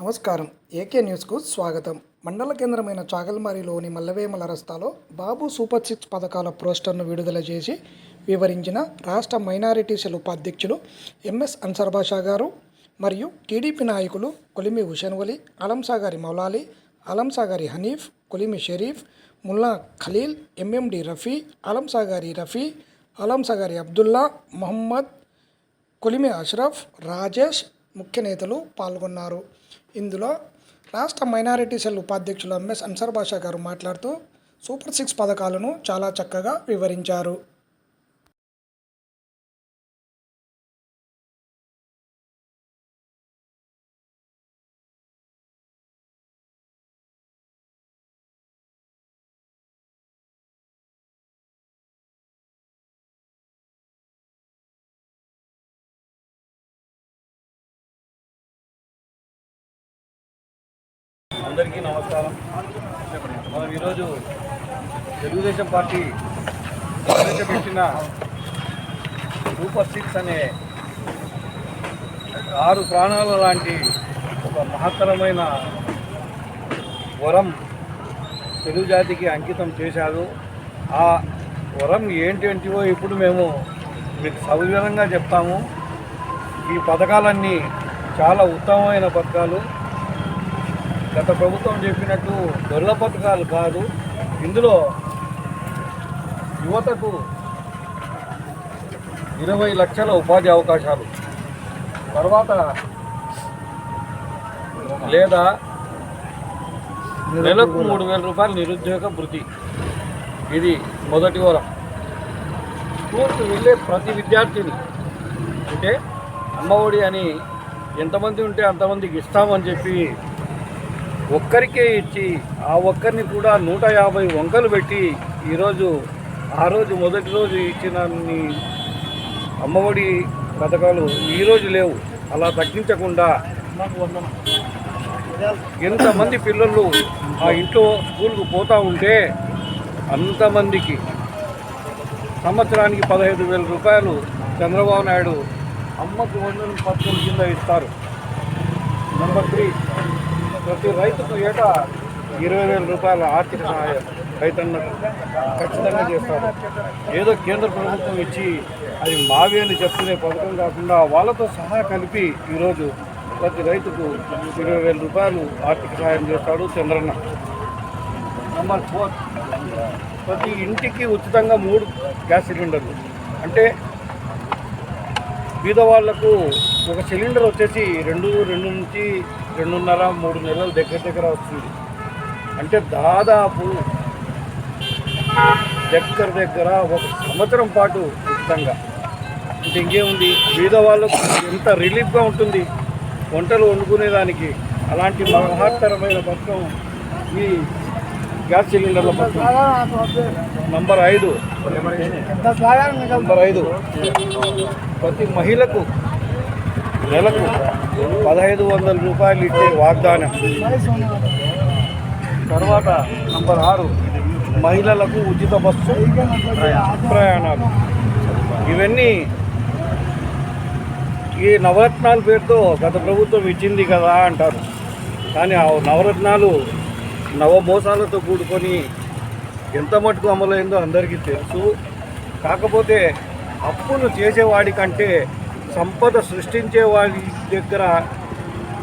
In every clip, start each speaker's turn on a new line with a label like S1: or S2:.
S1: నమస్కారం. ఏకే న్యూస్కు స్వాగతం. మండల కేంద్రమైన చాగల్మరిలోని మల్లవేమల రస్తాలో బాబు సూపర్ సిక్స్ పథకాల పోస్టర్ను విడుదల చేసి వివరించిన రాష్ట్ర మైనారిటీ సెల్ ఉపాధ్యక్షులు ఎంఎస్ అన్సర్ బాషా గారు మరియు టీడీపీ నాయకులు కొలిమి హుసేన్ వలి, అలంసాగరి మౌలాలి, అలంసాగరి హనీఫ్, కొలిమి షరీఫ్, ముల్లా ఖలీల్, ఎంఎండి రఫీ, అలంసాగరి రఫీ, అలంసాగరి అబ్దుల్లా, మొహమ్మద్, కొలిమి అష్రఫ్, రాజేష్ ముఖ్య నేతలు పాల్గొన్నారు. ఇందులో రాష్ట్ర మైనారిటీ సెల్ ఉపాధ్యక్షులు ఎంఎస్ అన్సర్ బాషా గారు మాట్లాడుతూ సూపర్ సిక్స్ పథకాలను చాలా చక్కగా వివరించారు.
S2: అందరికీ నమస్కారం. మనం ఈరోజు తెలుగుదేశం పార్టీ ప్రవేశపెట్టిన సూపర్ సిక్స్ అనే 6 ప్రాణాల లాంటి ఒక మహత్తరమైన వరం తెలుగు జాతికి అంకితం చేశారు. ఆ వరం ఏంటంటివో ఇప్పుడు మేము మీకు సవివరంగా చెప్తాము. ఈ పథకాలన్నీ చాలా ఉత్తమమైన పథకాలు. గత ప్రభుత్వం చెప్పినట్టు దొరల పథకాలు కాదు. ఇందులో యువతకు 20 లక్షల ఉపాధి అవకాశాలు, తర్వాత లేదా నెలకు 3,000 రూపాయలు నిరుద్యోగ భృతి. ఇది మొదటి వరం. స్కూల్కి వెళ్ళే ప్రతి విద్యార్థిని అంటే అమ్మఒడి అని ఎంతమంది ఉంటే అంతమందికి ఇస్తామని చెప్పి ఒక్కరికే ఇచ్చి ఆ ఒక్కరిని కూడా 150 వంకలు పెట్టి ఆ రోజు మొదటి రోజు ఇచ్చిన అమ్మఒడి పథకాలు ఈరోజు లేవు. అలా తగ్గించకుండా ఎంతమంది పిల్లలు ఆ ఇంట్లో స్కూల్కు పోతూ ఉంటే అంతమందికి సంవత్సరానికి 15,000 రూపాయలు చంద్రబాబు నాయుడు అమ్మకు వందనం పథకం కింద ఇస్తారు. నెంబర్ 3, ప్రతి రైతుకు ఏటా 20,000 రూపాయల ఆర్థిక సహాయం రైతన్న ఖచ్చితంగా చేస్తారు. ఏదో కేంద్ర ప్రభుత్వం ఇచ్చి అది మావి అని చెప్పుకునే పథకం కాకుండా వాళ్ళతో సహా కలిపి ఈరోజు ప్రతి రైతుకు 20,000 రూపాయలు ఆర్థిక సహాయం చేస్తాడు చంద్రన్న. నెంబర్ 4, ప్రతి ఇంటికి ఉచితంగా 3 గ్యాస్ సిలిండర్లు. అంటే పేదవాళ్లకు ఒక సిలిండర్ వచ్చేసి 2 నుంచి 2.5-3 నెలల దగ్గర వస్తుంది. అంటే దాదాపు దగ్గర ఒక సంవత్సరం పాటు ఉచితంగా. అంటే ఇంకేముంది, పేదవాళ్ళకు ఎంత రిలీఫ్గా ఉంటుంది వంటలు వండుకునేదానికి. అలాంటి మహత్తరమైన పథకం ఈ గ్యాస్ సిలిండర్ల పథకం. నంబర్ 5, ప్రతి మహిళకు నెలకు 1,500 రూపాయలు ఇచ్చే వాగ్దానం. తర్వాత నంబర్ 6, మహిళలకు ఉచిత బస్సు ప్రయాణాలు. ఇవన్నీ ఈ నవరత్నాల పేరుతో గత ప్రభుత్వం ఇచ్చింది కదా అంటారు. కానీ ఆ నవరత్నాలు నవమోసాలతో కూడుకొని ఎంత మటుకు అమలైందో అందరికీ తెలుసు. కాకపోతే అప్పులు చేసేవాడి కంటే సంపద సృష్టించే వాడి దగ్గర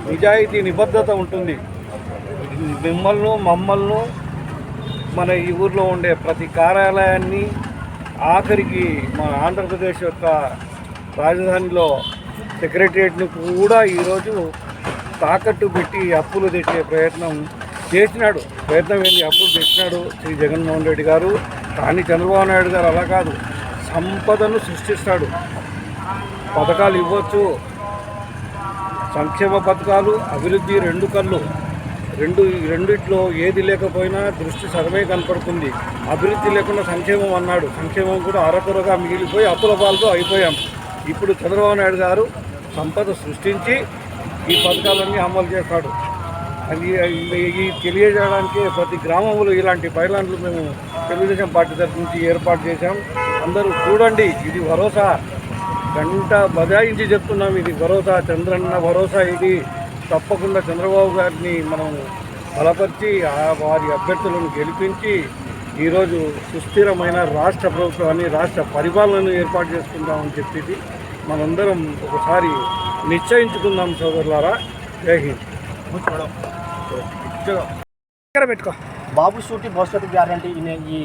S2: నిజాయితీ నిబద్ధత ఉంటుంది. మమ్మల్ని మన ఈ ఊర్లో ఉండే ప్రతి కార్యాలయాన్ని, ఆఖరికి మన ఆంధ్రప్రదేశ్ యొక్క రాజధానిలో సెక్రటరియట్ని కూడా ఈరోజు తాకట్టు పెట్టి అప్పులు తెచ్చే ప్రయత్నం చేసినాడు. అప్పులు తెచ్చినాడు శ్రీ జగన్మోహన్ రెడ్డి గారు. కానీ చంద్రబాబు నాయుడు గారు అలా కాదు, సంపదను సృష్టిస్తాడు. పథకాలు ఇవ్వచ్చు, సంక్షేమ పథకాలు, అభివృద్ధి 2 కళ్ళు. రెండిట్లో ఏది లేకపోయినా దృష్టి సగమే కనపడుతుంది. అభివృద్ధి లేకుండా సంక్షేమం అన్నాడు. సంక్షేమం కూడా అరకొరగా మిగిలిపోయి అప్పుల పాలతో అయిపోయాం. ఇప్పుడు చంద్రబాబు నాయుడు గారు సంపద సృష్టించి ఈ పథకాలన్నీ అమలు చేస్తాడు. అది ఈ తెలియజేయడానికి ప్రతి గ్రామంలో ఇలాంటి పైలాన్లు మేము తెలుగుదేశం పార్టీ తరఫు నుంచి ఏర్పాటు చేశాం. అందరూ చూడండి. ఇది భరోసా, గంట బదాయించి చెప్తున్నాం. ఇది భరోసా, చంద్రన్న భరోసా. ఇది తప్పకుండా చంద్రబాబు గారిని మనం బలపరిచి వారి అభ్యర్థులను గెలిపించి ఈరోజు సుస్థిరమైన రాష్ట్ర ప్రభుత్వాన్ని రాష్ట్ర పరిపాలనను ఏర్పాటు చేసుకుందామని చెప్పేది మనందరం ఒకసారి నిశ్చయించుకుందాం సోదరులారా. జై హింద్.
S1: పెట్టుకో.
S3: బాబు షూటి భవిష్యత్తు గ్యారంటీ ఈ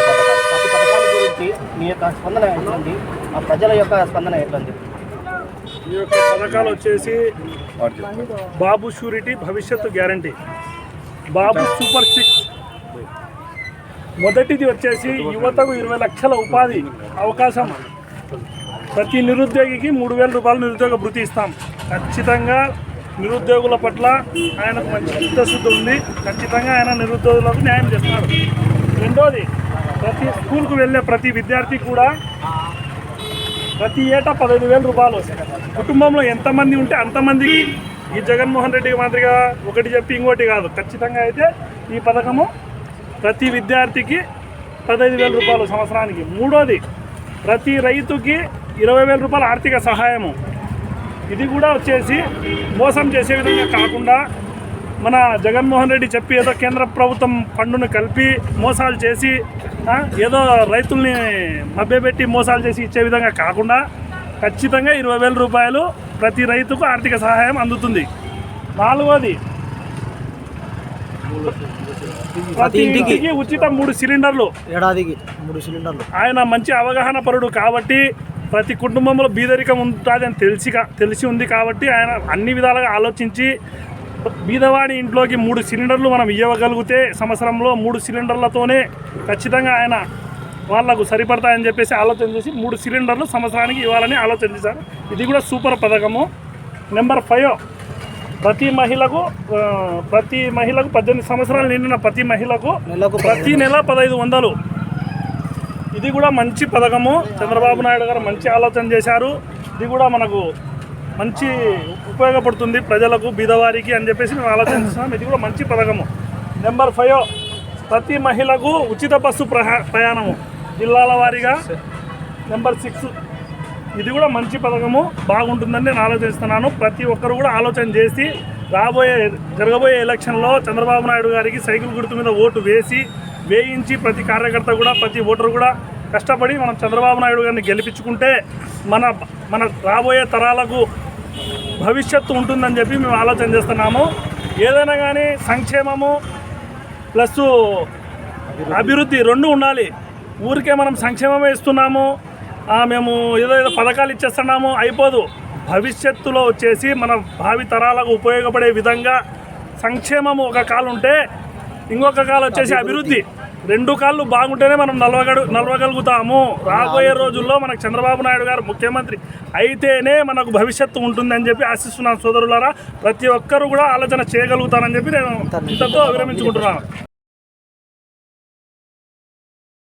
S3: పథకాలు ప్రతి పథకాల గురించి మీ యొక్క స్పందన ఎట్లుంది, ఆ ప్రజల యొక్క స్పందన ఎట్లుంది?
S4: ఈ యొక్క పథకాలు వచ్చేసి బాబు షూరిటీ భవిష్యత్తు గ్యారంటీ, బాబు సూపర్ 6. మొదటిది వచ్చేసి యువతకు 20 లక్షల ఉపాధి అవకాశం, ప్రతి నిరుద్యోగికి 3,000 రూపాయలు నిరుద్యోగ భృతి ఇస్తాం. ఖచ్చితంగా నిరుద్యోగుల పట్ల ఆయనకు మంచి చిత్తశుద్ధి ఉంది. ఖచ్చితంగా ఆయన నిరుద్యోగులకు న్యాయం చేస్తున్నారు. రెండోది, ప్రతి స్కూల్కు వెళ్ళే ప్రతి విద్యార్థి కూడా ప్రతి ఏటా 15,000 రూపాయలు. కుటుంబంలో ఎంతమంది ఉంటే అంతమందికి ఈ జగన్మోహన్ రెడ్డి మాదిరిగా ఒకటి చెప్పి ఇంకోటి కాదు, ఖచ్చితంగా అయితే ఈ పథకము ప్రతి విద్యార్థికి 15,000 రూపాయలు సంవత్సరానికి. మూడోది, ప్రతి రైతుకి 20,000 రూపాయల ఆర్థిక సహాయము. ఇది కూడా వచ్చేసి మోసం చేసే విధంగా కాకుండా మన జగన్మోహన్ రెడ్డి చెప్పి ఏదో కేంద్ర ప్రభుత్వం ఫండును కలిపి మోసాలు చేసి ఏదో రైతుల్ని మభ్యపెట్టి మోసాలు చేసి ఇచ్చే విధంగా కాకుండా ఖచ్చితంగా 20,000 రూపాయలు ప్రతి రైతుకు ఆర్థిక సహాయం అందుతుంది. నాలుగోది, ప్రతి ఇంటికి ఉచిత 3 సిలిండర్లు,
S3: ఏడాదికి 3 సిలిండర్లు.
S4: ఆయన మంచి అవగాహన పరుడు కాబట్టి ప్రతి కుటుంబంలో బీదరికం ఉంటుందని తెలిసి ఉంది కాబట్టి ఆయన అన్ని విధాలుగా ఆలోచించి బీదవాడి ఇంట్లోకి 3 సిలిండర్లు మనం ఇవ్వగలిగితే సంవత్సరంలో 3 సిలిండర్లతోనే ఖచ్చితంగా ఆయన వాళ్లకు సరిపడతాయని చెప్పేసి ఆలోచన చేసి 3 సిలిండర్లు సంవత్సరానికి ఇవ్వాలని ఆలోచన చేశారు. ఇది కూడా సూపర్ పథకము. నెంబర్ 5, ప్రతి మహిళకు 18 సంవత్సరాలు నిండిన ప్రతి మహిళకు ప్రతి నెల 1,500. ఇది కూడా మంచి పథకము. చంద్రబాబు నాయుడు గారు మంచి ఆలోచన చేశారు. ఇది కూడా మనకు మంచి ఉపయోగపడుతుంది ప్రజలకు, బీదవారికి అని చెప్పేసి మేము ఆలోచిస్తున్నాం. ఇది కూడా మంచి పథకము. నెంబర్ 5, ప్రతి మహిళకు ఉచిత బస్సు ప్రయాణము జిల్లాల వారీగా. నెంబర్ 6, ఇది కూడా మంచి పథకము, బాగుంటుందని నేను ఆలోచిస్తున్నాను. ప్రతి ఒక్కరు కూడా ఆలోచన చేసి జరగబోయే ఎలక్షన్లో చంద్రబాబు నాయుడు గారికి సైకిల్ గుర్తు మీద ఓటు వేయించి ప్రతి కార్యకర్త కూడా ప్రతి ఓటరు కూడా కష్టపడి మనం చంద్రబాబు నాయుడు గారిని గెలిపించుకుంటే మన రాబోయే తరాలకు భవిష్యత్తు ఉంటుందని చెప్పి మేము ఆలోచన చేస్తున్నాము. ఏదైనా కానీ సంక్షేమము ప్లస్ అభివృద్ధి 2 ఉండాలి. ఊరికే మనం సంక్షేమమే ఇస్తున్నాము, మేము ఏదో పథకాలు ఇచ్చేస్తున్నాము అయిపోదు. భవిష్యత్తులో వచ్చేసి మన భావి తరాలకు ఉపయోగపడే విధంగా సంక్షేమము ఒక కాలు ఉంటే ఇంకొక కాలు వచ్చేసి అభివృద్ధి. 2 కాళ్ళు బాగుంటేనే మనం నలవగలుగుతాము. రాబోయే రోజుల్లో మనకు చంద్రబాబు నాయుడు గారు ముఖ్యమంత్రి అయితేనే మనకు భవిష్యత్తు ఉంటుందని చెప్పి ఆశిస్తున్నాను సోదరులారా. ప్రతి ఒక్కరు కూడా ఆలోచన చేయగలుగుతారని చెప్పి నేను ఇంతతో విరమించుకుంటున్నాను.